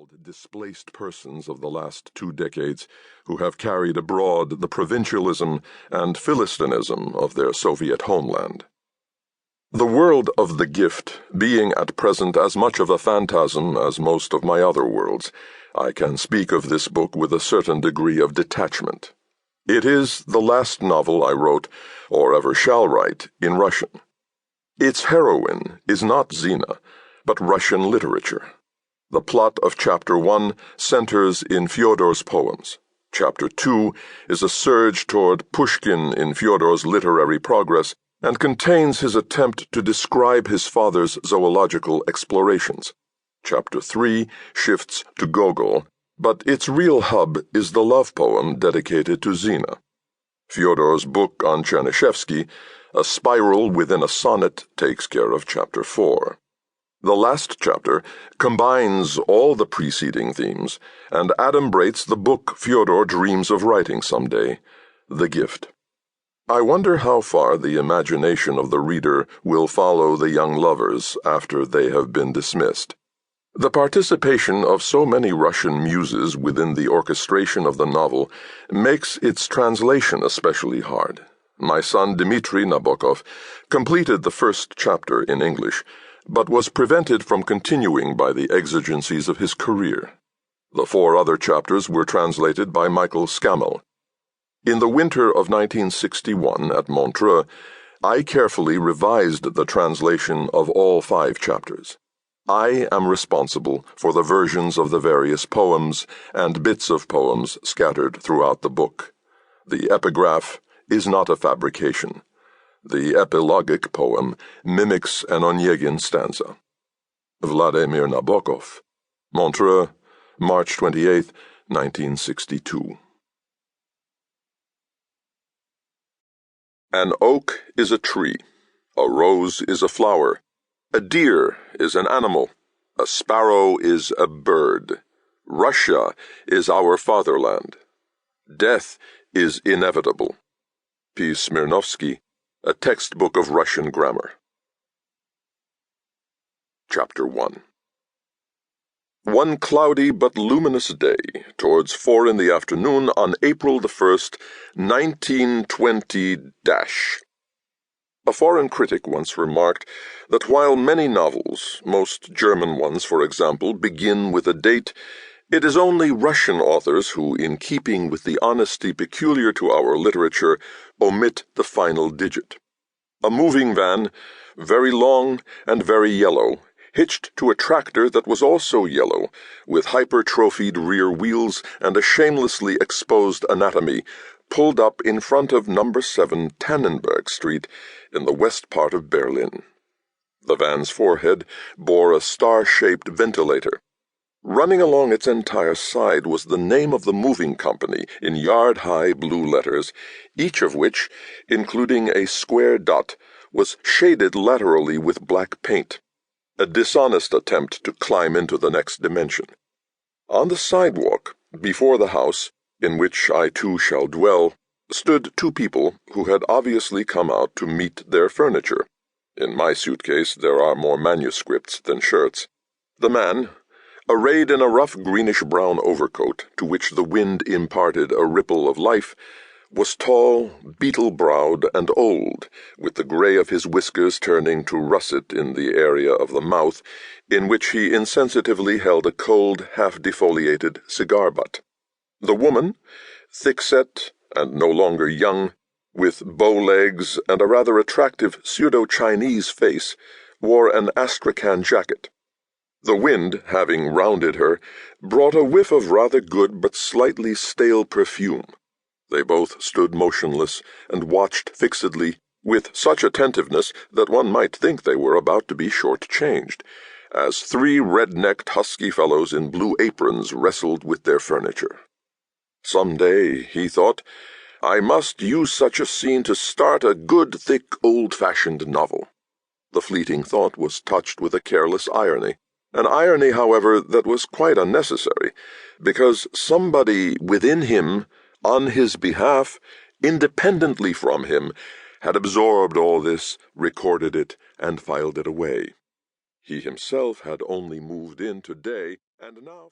so-called displaced persons of the last 2 decades who have carried abroad the provincialism and Philistinism of their Soviet homeland. The world of the gift being at present as much of a phantasm as most of my other worlds, I can speak of this book with a certain degree of detachment. It is the last novel I wrote, or ever shall write, in Russian. Its heroine is not Zina, but Russian literature. The plot of Chapter 1 centers in Fyodor's poems. Chapter 2 is a surge toward Pushkin in Fyodor's literary progress and contains his attempt to describe his father's zoological explorations. Chapter 3 shifts to Gogol, but its real hub is the love poem dedicated to Zina. Fyodor's book on Chernyshevsky, a spiral within a sonnet, takes care of Chapter 4. The last chapter combines all the preceding themes and adumbrates the book Fyodor dreams of writing someday, The Gift. I wonder how far the imagination of the reader will follow the young lovers after they have been dismissed. The participation of so many Russian muses within the orchestration of the novel makes its translation especially hard. My son Dmitry Nabokov completed the first chapter in English, but was prevented from continuing by the exigencies of his career. The 4 other chapters were translated by Michael Scammell. In the winter of 1961 at Montreux, I carefully revised the translation of all 5 chapters. I am responsible for the versions of the various poems and bits of poems scattered throughout the book. The epigraph is not a fabrication. The epilogic poem mimics an Onegin stanza. Vladimir Nabokov, Montreux, March 28, 1962. An oak is a tree, a rose is a flower, a deer is an animal, a sparrow is a bird. Russia is our fatherland. Death is inevitable. P. Smirnovsky, A Textbook of Russian Grammar. Chapter 1. One cloudy but luminous day, towards 4 in the afternoon on April the 1st, 1920 A foreign critic once remarked that while many novels, most German ones for example, begin with a date, it is only Russian authors who, in keeping with the honesty peculiar to our literature, omit the final digit. A moving van, very long and very yellow, hitched to a tractor that was also yellow, with hypertrophied rear wheels and a shamelessly exposed anatomy, pulled up in front of No. 7 Tannenberg Street in the west part of Berlin. The van's forehead bore a star-shaped ventilator. Running along its entire side was the name of the moving company in yard-high blue letters, each of which, including a square dot, was shaded laterally with black paint, a dishonest attempt to climb into the next dimension. On the sidewalk, before the house, in which I too shall dwell, stood 2 people who had obviously come out to meet their furniture. In my suitcase there are more manuscripts than shirts. The man, arrayed in a rough greenish-brown overcoat to which the wind imparted a ripple of life, was tall, beetle-browed, and old, with the gray of his whiskers turning to russet in the area of the mouth, in which he insensitively held a cold, half-defoliated cigar butt. The woman, thick-set and no longer young, with bow legs and a rather attractive pseudo-Chinese face, wore an astrakhan jacket. The wind, having rounded her, brought a whiff of rather good but slightly stale perfume. They both stood motionless and watched fixedly, with such attentiveness that one might think they were about to be short-changed, as 3 red-necked husky fellows in blue aprons wrestled with their furniture. Some day, he thought, I must use such a scene to start a good, thick, old-fashioned novel. The fleeting thought was touched with a careless irony. An irony, however, that was quite unnecessary, because somebody within him, on his behalf, independently from him, had absorbed all this, recorded it, and filed it away. He himself had only moved in today, and now